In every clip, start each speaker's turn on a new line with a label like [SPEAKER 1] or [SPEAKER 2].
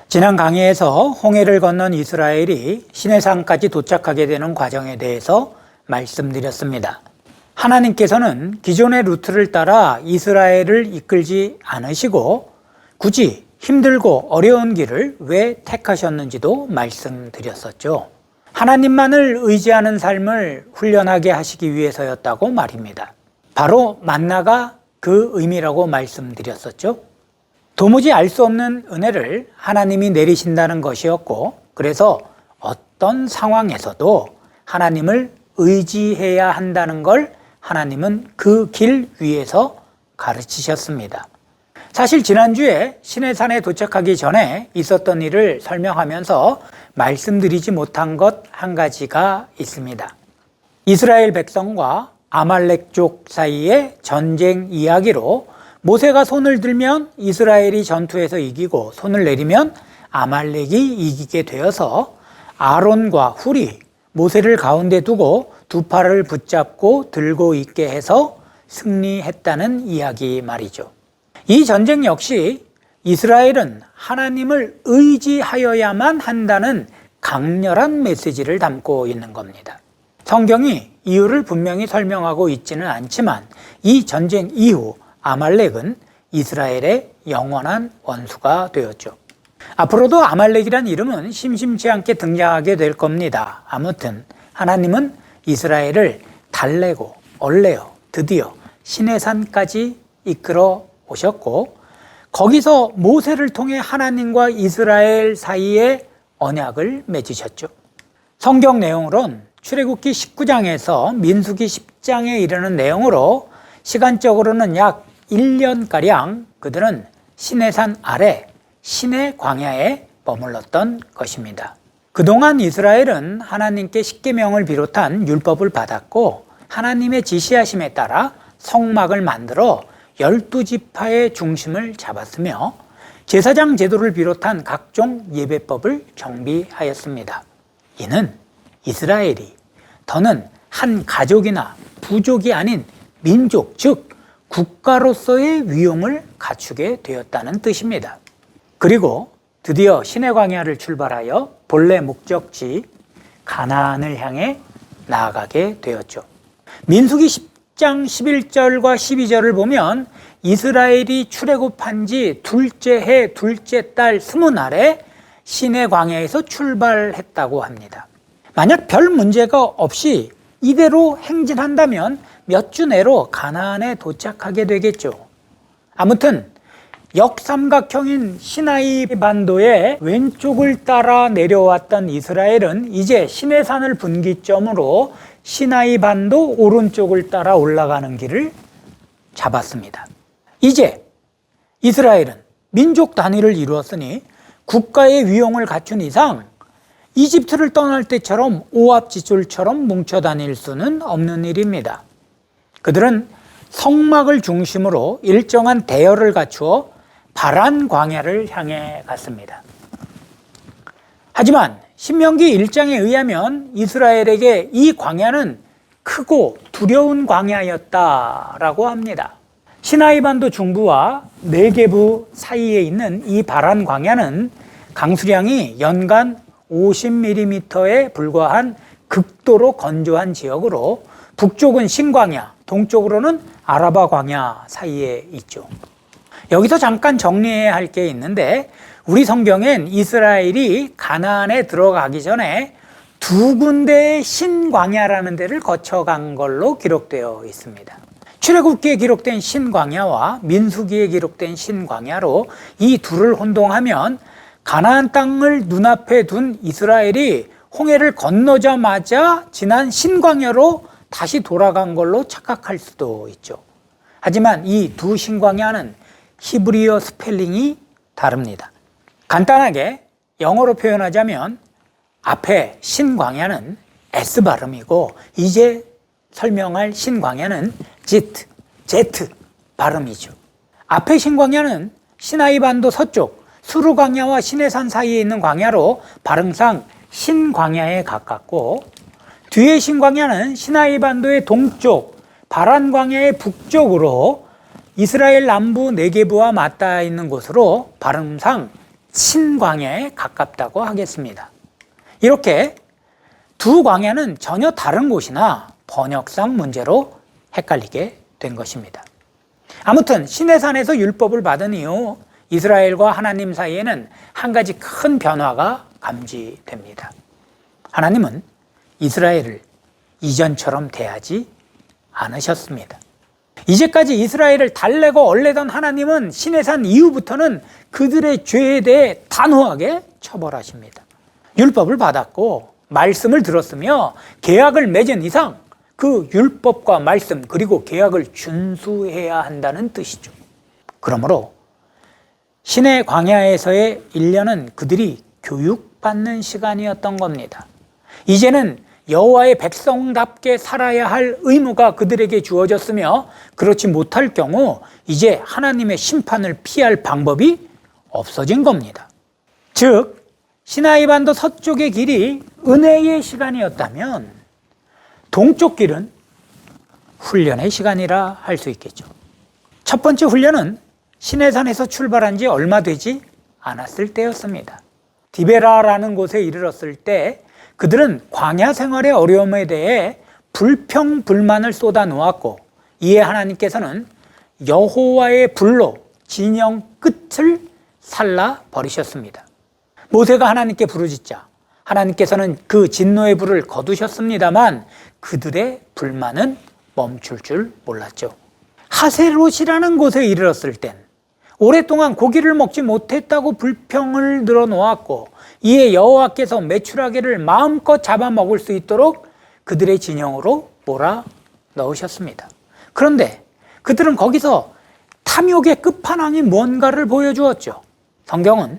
[SPEAKER 1] 지난 강의에서 홍해를 건넌 이스라엘이 시내산까지 도착하게 되는 과정에 대해서 말씀드렸습니다. 하나님께서는 기존의 루트를 따라 이스라엘을 이끌지 않으시고 굳이 힘들고 어려운 길을 왜 택하셨는지도 말씀드렸었죠. 하나님만을 의지하는 삶을 훈련하게 하시기 위해서였다고 말입니다. 바로 만나가 그 의미라고 말씀드렸었죠. 도무지 알 수 없는 은혜를 하나님이 내리신다는 것이었고, 그래서 어떤 상황에서도 하나님을 의지해야 한다는 걸 하나님은 그 길 위에서 가르치셨습니다. 사실 지난주에 시내산에 도착하기 전에 있었던 일을 설명하면서 말씀드리지 못한 것 한 가지가 있습니다. 이스라엘 백성과 아말렉족 사이의 전쟁 이야기로 모세가 손을 들면 이스라엘이 전투에서 이기고 손을 내리면 아말렉이 이기게 되어서 아론과 훌이 모세를 가운데 두고 두 팔을 붙잡고 들고 있게 해서 승리했다는 이야기 말이죠. 이 전쟁 역시 이스라엘은 하나님을 의지하여야만 한다는 강렬한 메시지를 담고 있는 겁니다. 성경이 이유를 분명히 설명하고 있지는 않지만 이 전쟁 이후 아말렉은 이스라엘의 영원한 원수가 되었죠. 앞으로도 아말렉이란 이름은 심심치 않게 등장하게 될 겁니다. 아무튼 하나님은 이스라엘을 달래고 얼레어 드디어 시내산까지 이끌어 오셨고, 거기서 모세를 통해 하나님과 이스라엘 사이에 언약을 맺으셨죠. 성경 내용으론 출애굽기 19장에서 민수기 10장에 이르는 내용으로 시간적으로는 약 1년가량 그들은 시내산 아래 시내 광야에 머물렀던 것입니다. 그동안 이스라엘은 하나님께 십계명을 비롯한 율법을 받았고 하나님의 지시하심에 따라 성막을 만들어 12지파의 중심을 잡았으며 제사장 제도를 비롯한 각종 예배법을 정비하였습니다. 이는 이스라엘이 더는 한 가족이나 부족이 아닌 민족, 즉 국가로서의 위용을 갖추게 되었다는 뜻입니다. 그리고 드디어 시내 광야를 출발하여 본래 목적지 가나안을 향해 나아가게 되었죠. 민수기 10장 11절과 12절을 보면 이스라엘이 출애굽한 지 둘째 해 둘째 달 20날에 시내 광야에서 출발했다고 합니다. 만약 별 문제가 없이 이대로 행진한다면 몇 주 내로 가나안에 도착하게 되겠죠. 아무튼 역삼각형인 시나이 반도의 왼쪽을 따라 내려왔던 이스라엘은 이제 시내산을 분기점으로 시나이 반도 오른쪽을 따라 올라가는 길을 잡았습니다. 이제 이스라엘은 민족 단위를 이루었으니 국가의 위용을 갖춘 이상 이집트를 떠날 때처럼 오합지졸처럼 뭉쳐 다닐 수는 없는 일입니다. 그들은 성막을 중심으로 일정한 대열을 갖추어 바란 광야를 향해 갔습니다. 하지만 신명기 1장에 의하면 이스라엘에게 이 광야는 크고 두려운 광야였다라고 합니다. 시나이 반도 중부와 네게부 사이에 있는 이 바란 광야는 강수량이 연간 50mm에 불과한 극도로 건조한 지역으로 북쪽은 신광야, 동쪽으로는 아라바 광야 사이에 있죠. 여기서 잠깐 정리해야 할 게 있는데, 우리 성경엔 이스라엘이 가나안에 들어가기 전에 두 군데의 신광야라는 데를 거쳐간 걸로 기록되어 있습니다. 출애굽기에 기록된 신광야와 민수기에 기록된 신광야로 이 둘을 혼동하면 가나안 땅을 눈앞에 둔 이스라엘이 홍해를 건너자마자 지난 신광야로 다시 돌아간 걸로 착각할 수도 있죠. 하지만 이 두 신광야는 히브리어 스펠링이 다릅니다. 간단하게 영어로 표현하자면 앞에 신광야는 S 발음이고 이제 설명할 신광야는 Z 발음이죠. 앞에 신광야는 시나이 반도 서쪽 수르 광야와 시내산 사이에 있는 광야로 발음상 신광야에 가깝고, 뒤에 신광야는 시나이 반도의 동쪽 바란 광야의 북쪽으로 이스라엘 남부 네게부와 맞닿아 있는 곳으로 발음상 친광야에 가깝다고 하겠습니다. 이렇게 두 광야는 전혀 다른 곳이나 번역상 문제로 헷갈리게 된 것입니다. 아무튼 시내산에서 율법을 받은 이후 이스라엘과 하나님 사이에는 한 가지 큰 변화가 감지됩니다. 하나님은 이스라엘을 이전처럼 대하지 않으셨습니다. 이제까지 이스라엘을 달래고 얼레던 하나님은 시내산 이후부터는 그들의 죄에 대해 단호하게 처벌하십니다. 율법을 받았고 말씀을 들었으며 계약을 맺은 이상 그 율법과 말씀 그리고 계약을 준수해야 한다는 뜻이죠. 그러므로 시내 광야에서의 1년은 그들이 교육받는 시간이었던 겁니다. 이제는 여호와의 백성답게 살아야 할 의무가 그들에게 주어졌으며 그렇지 못할 경우 이제 하나님의 심판을 피할 방법이 없어진 겁니다. 즉 시나이 반도 서쪽의 길이 은혜의 시간이었다면 동쪽 길은 훈련의 시간이라 할 수 있겠죠. 첫 번째 훈련은 시내산에서 출발한 지 얼마 되지 않았을 때였습니다. 디베라라는 곳에 이르렀을 때 그들은 광야 생활의 어려움에 대해 불평불만을 쏟아 놓았고 이에 하나님께서는 여호와의 불로 진영 끝을 살라 버리셨습니다. 모세가 하나님께 부르짖자 하나님께서는 그 진노의 불을 거두셨습니다만 그들의 불만은 멈출 줄 몰랐죠. 하세롯이라는 곳에 이르렀을 땐 오랫동안 고기를 먹지 못했다고 불평을 늘어놓았고 이에 여호와께서 메추라기를 마음껏 잡아먹을 수 있도록 그들의 진영으로 몰아 넣으셨습니다. 그런데 그들은 거기서 탐욕의 끝판왕이 뭔가를 보여주었죠. 성경은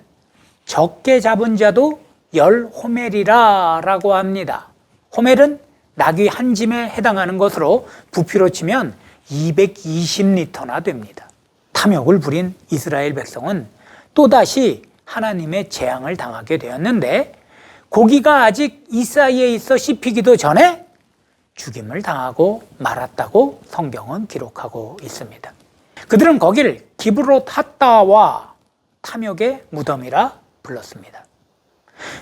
[SPEAKER 1] 적게 잡은 자도 10호멜이라 라고 합니다. 호멜은 나귀 한 짐에 해당하는 것으로 부피로 치면 220리터나 됩니다. 탐욕을 부린 이스라엘 백성은 또다시 하나님의 재앙을 당하게 되었는데 고기가 아직 이 사이에 있어 씹히기도 전에 죽임을 당하고 말았다고 성경은 기록하고 있습니다. 그들은 거기를 기브롯 핫다와 탐욕의 무덤이라 불렀습니다.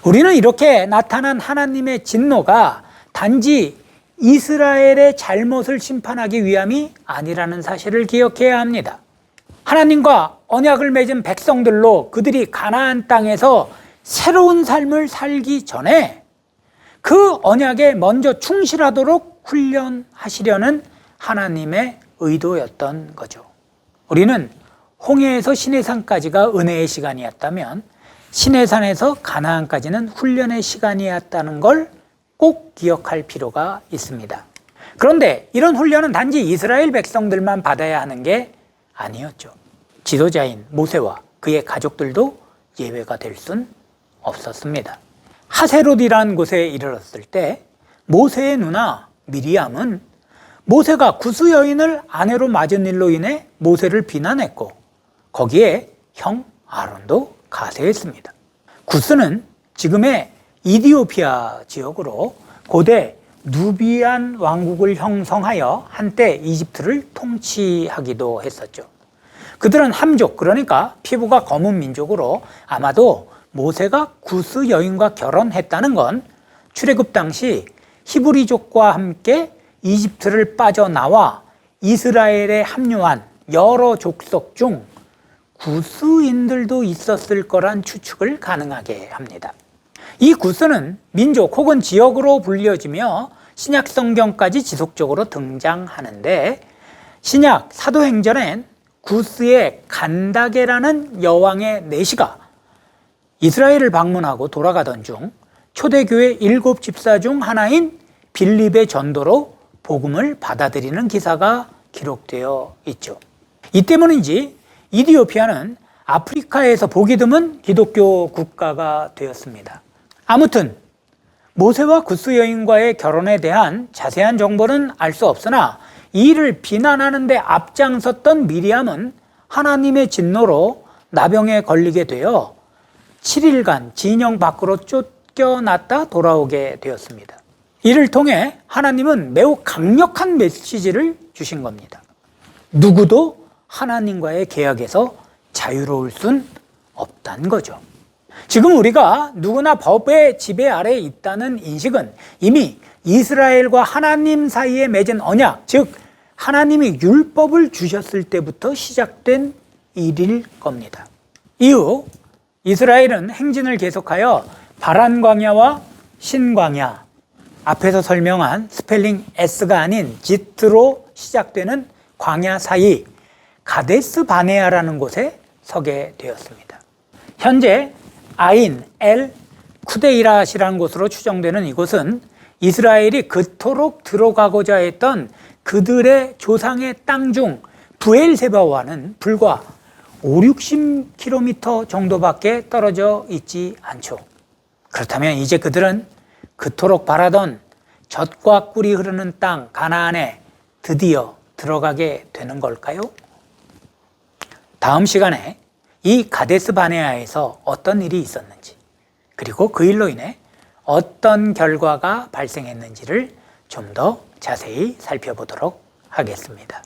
[SPEAKER 1] 우리는 이렇게 나타난 하나님의 진노가 단지 이스라엘의 잘못을 심판하기 위함이 아니라는 사실을 기억해야 합니다. 하나님과 언약을 맺은 백성들로 그들이 가나안 땅에서 새로운 삶을 살기 전에 그 언약에 먼저 충실하도록 훈련하시려는 하나님의 의도였던 거죠. 우리는 홍해에서 시내산까지가 은혜의 시간이었다면 시내산에서 가나안까지는 훈련의 시간이었다는 걸 꼭 기억할 필요가 있습니다. 그런데 이런 훈련은 단지 이스라엘 백성들만 받아야 하는 게 아니었죠. 지도자인 모세와 그의 가족들도 예외가 될 순 없었습니다. 하세롯이라는 곳에 이르렀을 때 모세의 누나 미리암은 모세가 구스 여인을 아내로 맞은 일로 인해 모세를 비난했고 거기에 형 아론도 가세했습니다. 구스는 지금의 이디오피아 지역으로 고대 누비안 왕국을 형성하여 한때 이집트를 통치하기도 했었죠. 그들은 함족, 그러니까 피부가 검은 민족으로 아마도 모세가 구스 여인과 결혼했다는 건 출애굽 당시 히브리족과 함께 이집트를 빠져나와 이스라엘에 합류한 여러 족속 중 구스인들도 있었을 거란 추측을 가능하게 합니다. 이 구스는 민족 혹은 지역으로 불려지며 신약 성경까지 지속적으로 등장하는데 신약 사도행전엔 구스의 간다게라는 여왕의 내시가 이스라엘을 방문하고 돌아가던 중 초대교회 7집사 중 하나인 빌립의 전도로 복음을 받아들이는 기사가 기록되어 있죠. 이 때문인지 이디오피아는 아프리카에서 보기 드문 기독교 국가가 되었습니다. 아무튼 모세와 구스 여인과의 결혼에 대한 자세한 정보는 알 수 없으나 이 일을 비난하는 데 앞장섰던 미리암은 하나님의 진노로 나병에 걸리게 되어 7일간 진영 밖으로 쫓겨났다 돌아오게 되었습니다. 이를 통해 하나님은 매우 강력한 메시지를 주신 겁니다. 누구도 하나님과의 계약에서 자유로울 순 없다는 거죠. 지금 우리가 누구나 법의 지배 아래에 있다는 인식은 이미 이스라엘과 하나님 사이에 맺은 언약, 즉 하나님이 율법을 주셨을 때부터 시작된 일일 겁니다. 이후 이스라엘은 행진을 계속하여 바란 광야와 신광야, 앞에서 설명한 스펠링 S가 아닌 지트로 시작되는 광야 사이 가데스 바네아라는 곳에 서게 되었습니다. 현재 아인 엘 쿠데이랏이라는 곳으로 추정되는 이곳은 이스라엘이 그토록 들어가고자 했던 그들의 조상의 땅 중 브엘세바와는 불과 50-60km 정도밖에 떨어져 있지 않죠. 그렇다면 이제 그들은 그토록 바라던 젖과 꿀이 흐르는 땅 가나안에 드디어 들어가게 되는 걸까요? 다음 시간에 이 가데스 바네아에서 어떤 일이 있었는지, 그리고 그 일로 인해 어떤 결과가 발생했는지를 좀 더 자세히 살펴보도록 하겠습니다.